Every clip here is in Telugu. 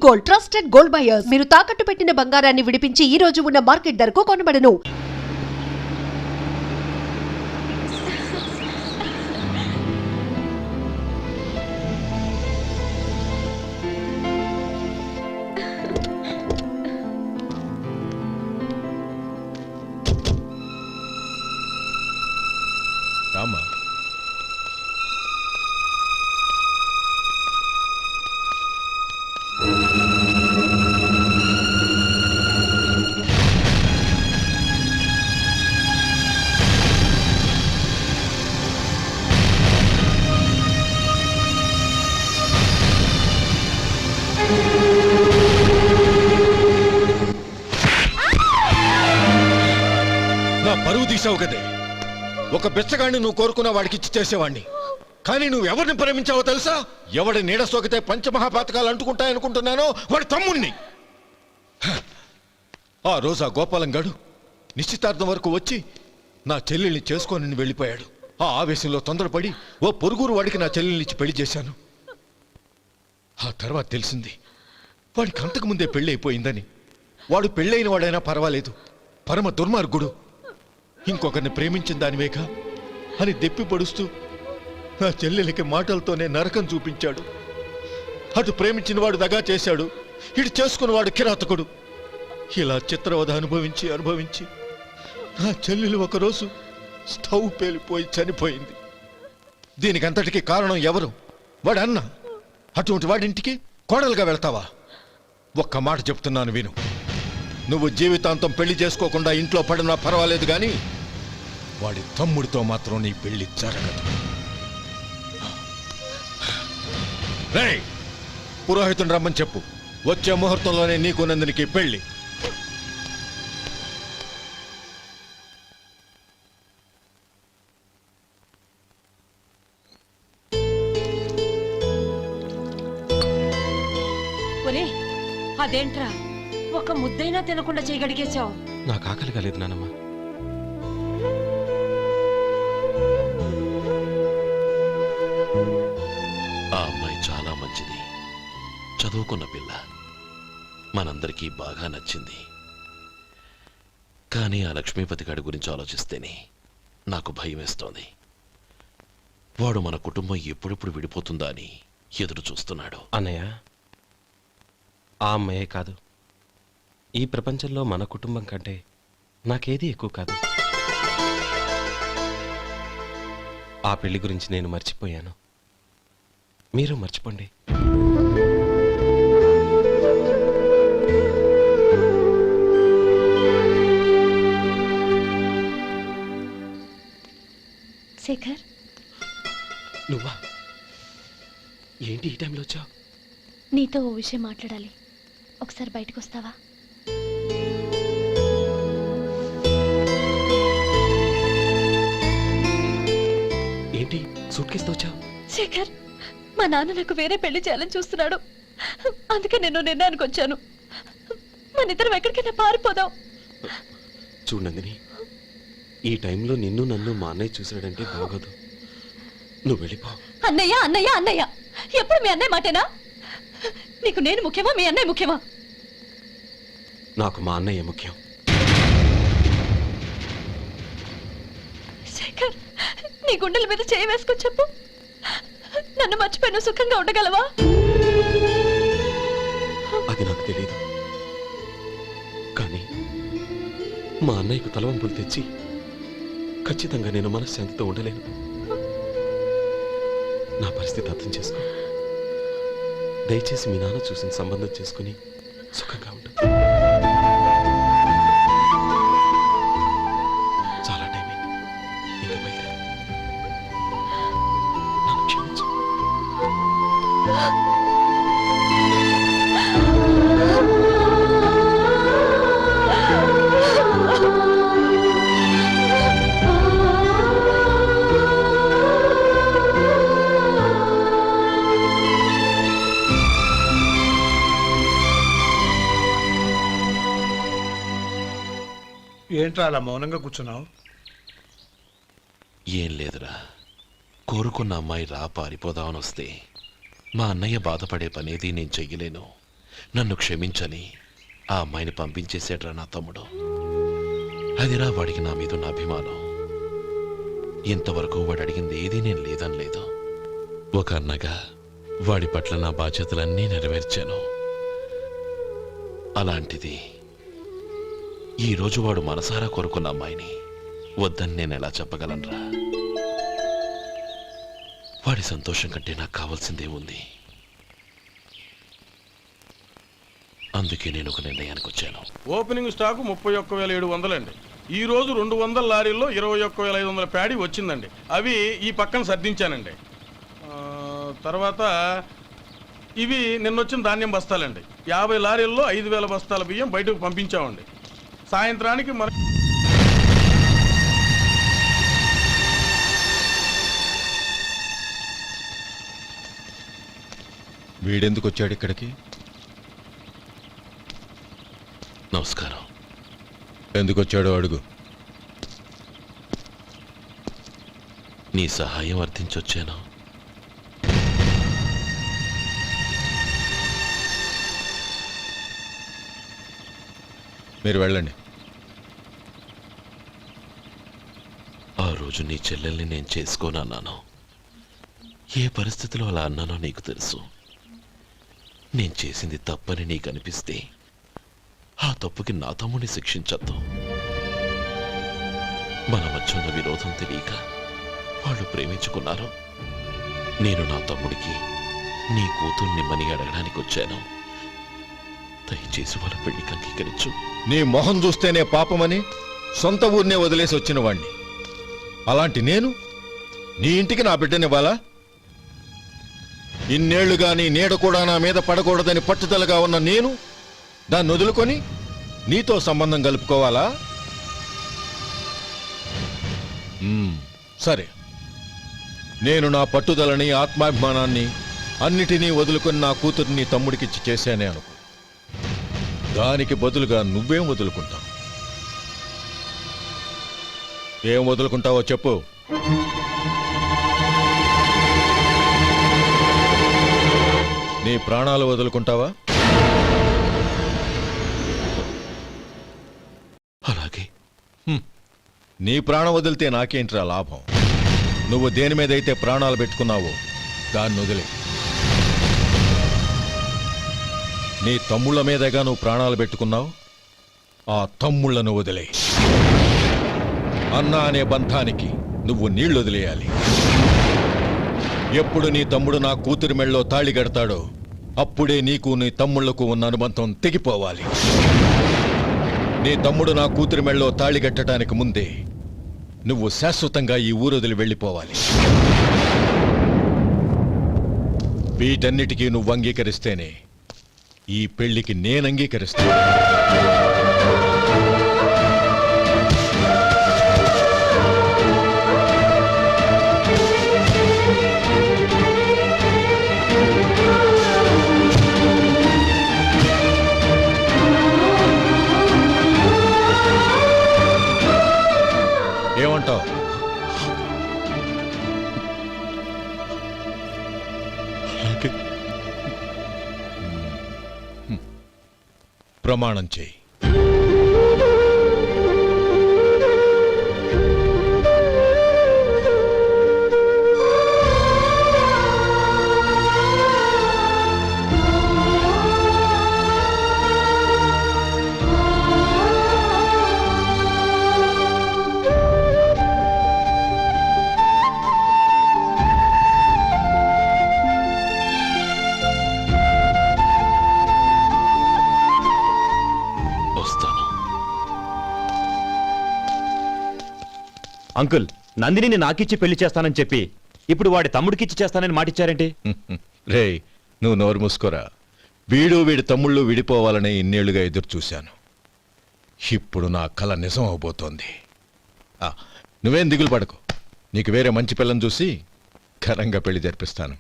Gold, trusted gold buyers. మీరు తాకట్టు పెట్టిన బంగారాన్ని విడిపించి ఈ రోజు ఉన్న మార్కెట్ ధరకు కొనబడను. రామా, నా పరువు తీసావు కదే. ఒక బెచ్చగాడిని నువ్వు కోరుకున్న వాడికి ఇచ్చి చేసేవాడిని. కానీ నువ్వు ఎవరిని ప్రేమించావో తెలుసా? ఎవడి నీడ సోకితే పంచమహాపాతకాలు అంటుకుంటాయనుకుంటున్నానో వాడి తమ్ముణ్ణి. ఆ రోజు ఆ గోపాలం గాడు నిశ్చితార్థం వరకు వచ్చి నా చెల్లెల్ని చేసుకొని వెళ్ళిపోయాడు. ఆ ఆవేశంలో తొందరపడి ఓ పొరుగురు వాడికి నా చెల్లెల్ని ఇచ్చి పెళ్లి చేశాను. ఆ తర్వాత తెలిసింది వాడికి అంతకుముందే పెళ్లి అయిపోయిందని. వాడు పెళ్ళైన వాడైనా పర్వాలేదు, పరమ దుర్మార్గుడు. ఇంకొకరిని ప్రేమించిన దానివేగా అని దెప్పి పడుస్తూ నా చెల్లెలకి మాటలతోనే నరకం చూపించాడు. అటు ప్రేమించిన వాడు దగా చేశాడు, ఇటు చేసుకున్నవాడు కిరాతకుడు. ఇలా చిత్రవధ అనుభవించి అనుభవించి నా చెల్లెలు ఒకరోజు స్టవ్ పేలిపోయి చనిపోయింది. దీనికంతటికీ కారణం ఎవరు? వాడు అన్న. అటువంటి వాడింటికి కోడలుగా వెళ్తావా? ఒక్క మాట చెప్తున్నాను విను. నువ్వు జీవితాంతం పెళ్లి చేసుకోకుండా ఇంట్లో పడినా పర్వాలేదు, కానీ వాడి తమ్ముడితో మాత్రం నీ పెళ్లి జరగదు. రేయ్, పురోహితుని రమ్మని చెప్పు. వచ్చే ముహూర్తంలోనే నీకు నందినికి పెళ్లి. అదేంట్రా, ఒక ముద్దైనా తినకుండా చేయగలిగేశావు? నాకు ఆకలి కాలేదు నానమ్మ. ఆ అమ్మాయి చాలా మంచిది, చదువుకున్న పిల్ల, మనందరికీ బాగా నచ్చింది. కానీ ఆ లక్ష్మీపతి గారి గురించి ఆలోచిస్తేనే నాకు భయం వేస్తోంది. వాడు మన కుటుంబం ఎప్పుడెప్పుడు విడిపోతుందా అని ఎదురు చూస్తున్నాడు. అన్నయ్య, ఆ అమ్మాయే కాదు, ఈ ప్రపంచంలో మన కుటుంబం కంటే నాకేది ఎక్కువ కాదు. ఆ పెళ్లి గురించి నేను మర్చిపోయాను, మీరు మర్చిపోండి. శేఖర్, నువ్వా? ఏంటి ఈ టైంలో వచ్చావు? నీతో ఓ విషయం మాట్లాడాలి. ఒకసారి బయటకు వస్తావా? ఏంటి సూట్ కేసుతో వచ్చావు? శేఖర్, మా నాన్న నాకు వేరే పెళ్లి చేయాలని చూస్తున్నాడు. అందుకే నేను నిర్ణయానికి వచ్చాను. మన ఇద్దరం ఎక్కడికైనా పారిపోదాం. చూడండి, ఈ టైంలో నిన్ను నన్ను మా అన్నయ్య చూసాడంటే బాగోదు. నువ్వు వెళ్ళిపో. అన్నయ్య అన్నయ్య అన్నయ్య, ఎప్పుడు మీ అన్నయ్య మాటేనా? నీకు నేను ముఖ్యమా, మీ అన్నయ్య ముఖ్యమా? నాకు మా అన్నయ్య ముఖ్యం. శేఖర్, నీ గుండెల మీద చేయి వేసుకొని చెప్పు, నన్ను మర్చిపోయిన సుఖంగా ఉండగలవా? అది నాకు తెలియదు, కానీ మా అన్నయ్యకు తలవంపులు తెచ్చి ఖచ్చితంగా నేను మనశ్శాంతితో ఉండలేను. నా పరిస్థితి అర్థం చేసుకో. దయచేసి మీ నాన్న చూసిన సంబంధం చేసుకుని సుఖంగా ఉంటుంది. చాలా టైం అయింది, ఇంకా బయలుదేరు. నన్ను క్షమించు. ఏంట్రా అలా మౌనంగా కూర్చున్నావు? ఏం లేదురా, కోరుకున్న అమ్మాయి రా పారిపోదామని వస్తే మా అన్నయ్య బాధపడే పనేది నేను చెయ్యలేను. నన్ను క్షమించని ఆ అమ్మాయిని పంపించేసేట్రా నా తమ్ముడు. అదిరా వాడికి నా మీద ఉన్న అభిమానం. ఇంతవరకు వాడు అడిగింది ఏదీ నేను లేదని లేదు. ఒక అన్నగా వాడి పట్ల నా బాధ్యతలన్నీ నెరవేర్చాను. అలాంటిది ఈరోజు వాడు మనసారా కోరుకున్న అమ్మాయిని వద్దని నేను ఎలా చెప్పగలనురా? వాడి సంతోషం కంటే నాకు కావాల్సిందేముంది? అందుకే నేను ఒక నిర్ణయానికి వచ్చాను. ఓపెనింగ్ స్టాకు 31,700 అండి. ఈ రోజు 200 లారీల్లో 21,500 ప్యాడీ వచ్చిందండి. అవి ఈ పక్కన సర్దించానండి. తర్వాత ఇవి నిన్నొచ్చిన ధాన్యం బస్తాలండి. 50 లారీల్లో 5,000 బస్తాల బియ్యం బయటకు పంపించామండి. సాయంత్రానికి మన వీడెందుకు వచ్చాడు ఇక్కడికి? నమస్కారం. ఎందుకు వచ్చాడో అడుగు. నీ సహాయం అర్థించొచ్చాను. మీరు వెళ్ళండి. ఆ రోజు నీ చెల్లెల్ని నేను చేసుకోనన్నాను. ఏ పరిస్థితిలో అలా అన్నానో నీకు తెలుసు. నేను చేసింది తప్పని నీకు అనిపిస్తే ఆ తప్పుకి నా తమ్ముడిని శిక్షించద్దు. మన మధ్య ఉన్న విరోధం తెలియక వాళ్ళు ప్రేమించుకున్నారు. నేను నా తమ్ముడికి నీ కూతుర్ని మని అడగడానికి వచ్చాను. దయచేసి వాళ్ళ పెళ్లికి అంగీకరించు. నీ మొహం చూస్తేనే పాపమని సొంత ఊరినే వదిలేసి వచ్చిన వాణ్ణి. అలాంటి నేను నీ ఇంటికి నా బిడ్డనివ్వాలా? ఇన్నేళ్లుగా నీ నీడ కూడా నా మీద పడకూడదని పట్టుదలగా ఉన్న నేను దాన్ని వదులుకొని నీతో సంబంధం కలుపుకోవాలా? సరే, నేను నా పట్టుదలని ఆత్మాభిమానాన్ని అన్నిటినీ వదులుకొని నా కూతుర్ని తమ్ముడికిచ్చి చేశానే అనుకో. దానికి బదులుగా నువ్వేం వదులుకుంటావు? ఏం వదులుకుంటావో చెప్పు. నీ ప్రాణాలు వదులుకుంటావా? అలాగే. నీ ప్రాణం వదిలితే నాకేంట్రా లాభం? నువ్వు దేని మీదైతే ప్రాణాలు పెట్టుకున్నావో దాన్ని వదిలే. నీ తమ్ముళ్ళ మీదగా నువ్వు ప్రాణాలు పెట్టుకున్నావు. ఆ తమ్ముళ్లను వదిలే. అన్న అనే బంధానికి నువ్వు నీళ్లు వదిలేయాలి. ఎప్పుడు నీ తమ్ముడు నా కూతురి మెళ్ళలో తాళి కడతాడో అప్పుడే నీకు నీ తమ్ముళ్లకు ఉన్న అనుబంధం తెగిపోవాలి. నీ తమ్ముడు నా కూతురి మెళ్ళలో తాళి కట్టడానికి ముందే నువ్వు శాశ్వతంగా ఈ ఊరొదిలి వెళ్ళిపోవాలి. వీటన్నిటికీ నువ్వు అంగీకరిస్తేనే ఈ పెళ్లికి నేను అంగీకరిస్తాను. ఏమంటావు? ప్రమాణం చేయి. అంకుల్, నందినిని నాకిచ్చి పెళ్లి చేస్తానని చెప్పి ఇప్పుడు వాడి తమ్ముడికిచ్చి చేస్తానని మాటిచ్చారేంటి? రే, నువ్వు నోరు మూసుకోరా. వీడి తమ్ముళ్ళు విడిపోవాలని ఇన్నేళ్లుగా ఎదురు చూశాను. ఇప్పుడు నా కల నిజం అవబోతోంది. నువ్వేం దిగులు పడకు. నీకు వేరే మంచి పిల్లని చూసి ఘనంగా పెళ్లి జరిపిస్తాను.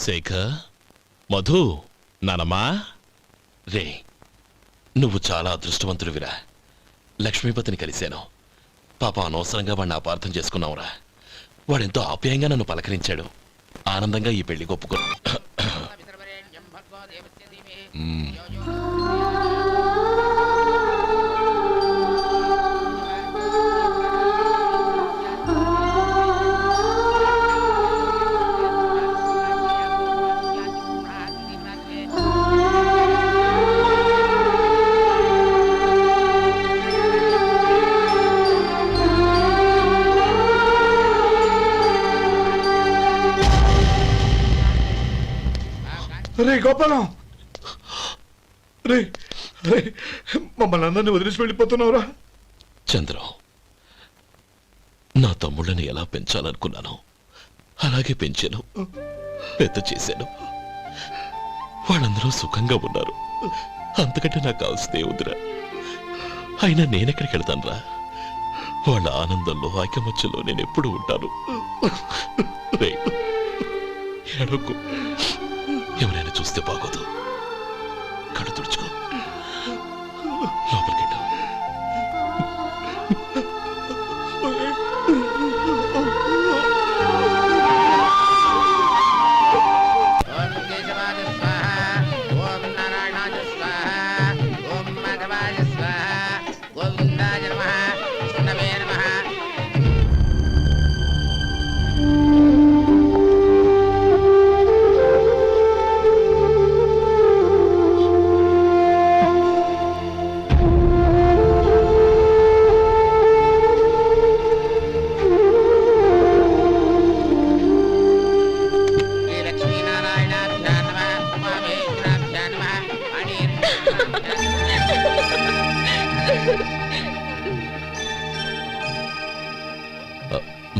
శేఖర్, మధు, నానమ్మా, రే, నువ్వు చాలా అదృష్టవంతుడివిరా. లక్ష్మీపతిని కలిశాను. పాప అనవసరంగా వాడిని అపార్థం చేసుకున్నావురా. వాడెంతో ఆప్యాయంగా నన్ను పలకరించాడు. ఆనందంగా ఈ పెళ్లి ఒప్పుకున్నాను. రే గోపాలం, రే రే మమ్మల్ని అందరినీ వదిలేసి వెళ్ళిపోతున్నావురా? చంద్రం, నా తమ్ముళ్ళని ఎలా పెంచాలనుకున్నానో అలాగే పెంచాను, పెద్ద చేశాను. వాళ్ళందరూ సుఖంగా ఉన్నారు. అంతకంటే నాకు కావలసిందే ఉందిరా. అయినా నేనెక్కడికి వెళ్తానురా? వాళ్ళ ఆనందంలో ఐకమత్యంలో నేను ఎప్పుడు ఉంటాను. రేయ్, ఏడవకు. ఎవరైనా చూస్తే బాగోదు. కళ్ళు తుడుచుకో, లోపలికెళ్ళు.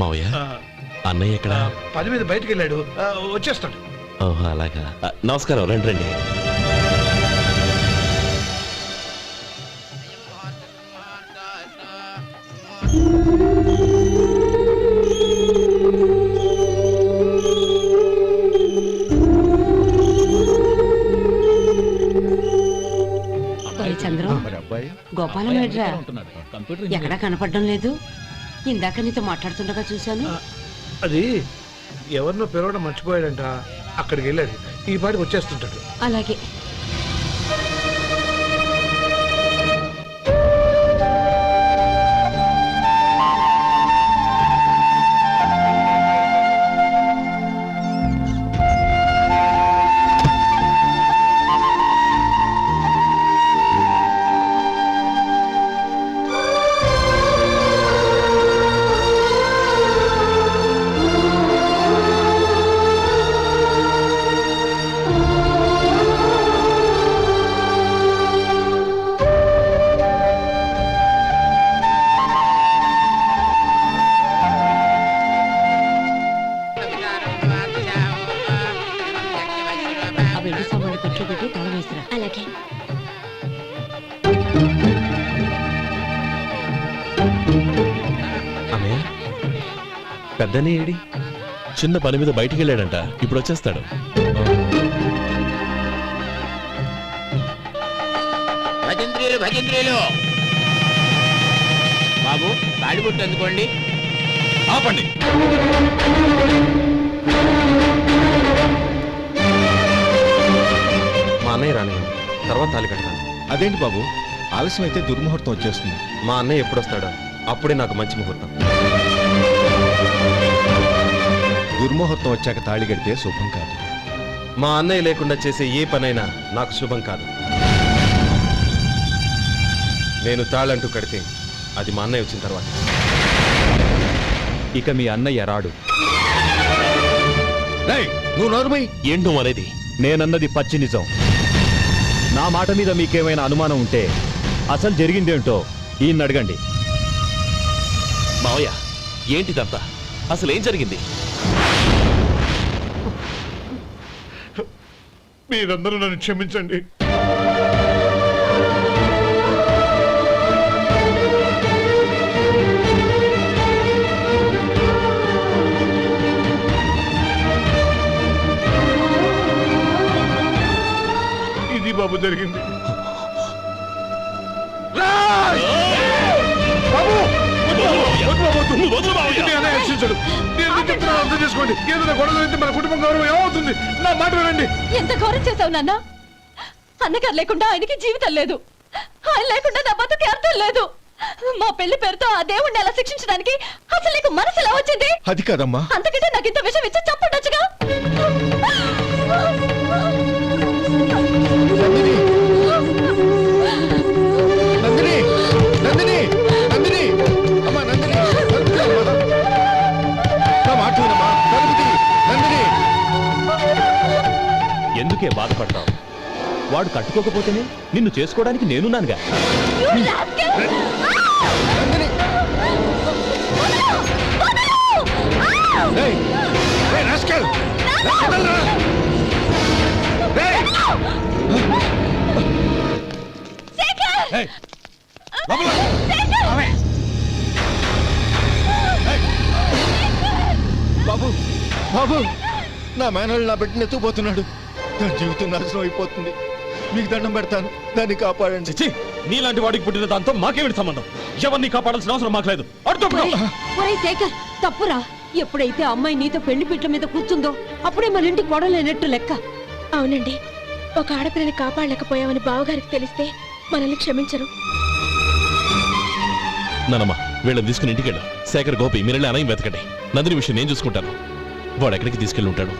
మావయ్య, అన్నయ్య ఎక్కడ? పని మీద బయటికి వెళ్ళాడు, వచ్చేస్తాడు. ఓహో, అలాగా. నమస్కారం, రండి రండి. చంద్రం, గోపాలం ఏడ్రా? ఎక్కడా కనపడడం లేదు. ఇందాక నీతో మాట్లాడుతుండగా చూశాను. అది ఎవరినో పిలవడం మర్చిపోయాడంట, అక్కడికి వెళ్ళాడు. ఈ పాటికి వచ్చేస్తుంటాడు. అలాగే. అలాగే. అన్నయ్య, పెద్దనే ఏడి? చిన్న పని మీద బయటికి వెళ్ళాడంట, ఇప్పుడు వచ్చేస్తాడు. భజంత్రీలు భజంత్రీలు బాబు, తాడిబొట్టు అందుకోండి. ఆపండి. మా అన్నయ్య రానివ్వండి, తర్వాత తాళి కడతాను. అదేంటి బాబు, ఆలస్యం అయితే దుర్ముహూర్తం వచ్చేస్తుంది. మా అన్నయ్య ఎప్పుడు వస్తాడో అప్పుడే నాకు మంచి ముహూర్తం. దుర్ముహూర్తం వచ్చాక తాళి కడితే శుభం కాదు. మా అన్నయ్య లేకుండా చేసే ఏ పనైనా నాకు శుభం కాదు. నేను తాళంటూ కడితే అది మా అన్నయ్య వచ్చిన తర్వాత. ఇక మీ అన్నయ్య రాడు. రేయ్, నువ్వు నోరుమై. ఏంటో అనేది? నేనన్నది పచ్చి నిజం. నా మాట మీద మీకేమైనా అనుమానం ఉంటే అసలు జరిగిందేంటో ఈయన్ని అడగండి. మావయ్య, ఏంటిదంతా? అసలు ఏం జరిగింది? మీరందరూ నన్ను క్షమించండి. ఇది బాబు జరిగింది. వచ్చాడు. నేను ఎందుకు చెప్తున్నానో అర్థం చేసుకోండి. ఏదైనా గొడవ అయితే మన కుటుంబం గౌరవం ఏమవుతుంది? నా మాట వినండి. ఎంత ఘోరం చేసావు నాన్న. అన్నగారు లేకుండా ఆయనకి జీవితం లేదు, ఆయన లేకుండా నా బతుకి అర్థం లేదు. మా పెళ్లి పేరుతో ఆ దేవుణ్ణి అలా శిక్షించడానికి అసలు నీకు మనసు ఎలా వచ్చింది? అది కాదమ్మా. అంతకంటే నాకు ఇంత విషయం ఇచ్చి చంపుండొచ్చుగా. నందిని నందిని నందిని నందిని అమ్మా నందిని నందిని అమ్మా. నా మాట వినమ్మా. తలుపుతి నందిని. ఎందుకే బాధపడతావు? వాడు కట్టుకోకపోతేనే నిన్ను చేసుకోవడానికి నేనున్నానుగా. నందిని ఏయ్, ఏయ్, రాస్కెల్! వదలరా! ఏయ్! ఏయ్, లోపల! ఏయ్! బాబు బాబు, నా మేనల్ని నా బిడ్డని ఎత్తుకుపోతున్నాడు. నా జీవితం నాశనం అయిపోతుంది. మీకు దండం పెడతాను, దాన్ని కాపాడండి. చిచ్చి, నీలాంటి వాడికి పుట్టిన దాంతో మాకేమిటి సంబంధం? ఎవరిని కాపాడాల్సిన అవసరం మాకు లేదు. ఒరేయ్ శేఖర్, తప్పురా. ఎప్పుడైతే అమ్మాయి నీతో పెళ్లి పీటల మీద కూర్చుందో అప్పుడే మన ఇంటి గొడవలేనట్టు లెక్క. అవునండి, ఒక ఆడపిల్లని కాపాడలేకపోయామని బావగారికి తెలిస్తే మనల్ని క్షమించరు. నానమ్మ, వీళ్ళని తీసుకుని ఇంటికి వెళ్ళు. శేఖర్, గోపి, మీరెళ్ళి అన్నయ్య వెతకండి. నందిని విషయం నేను చూసుకుంటాను. వాడు ఎక్కడికి తీసుకెళ్ళి ఉంటాడు?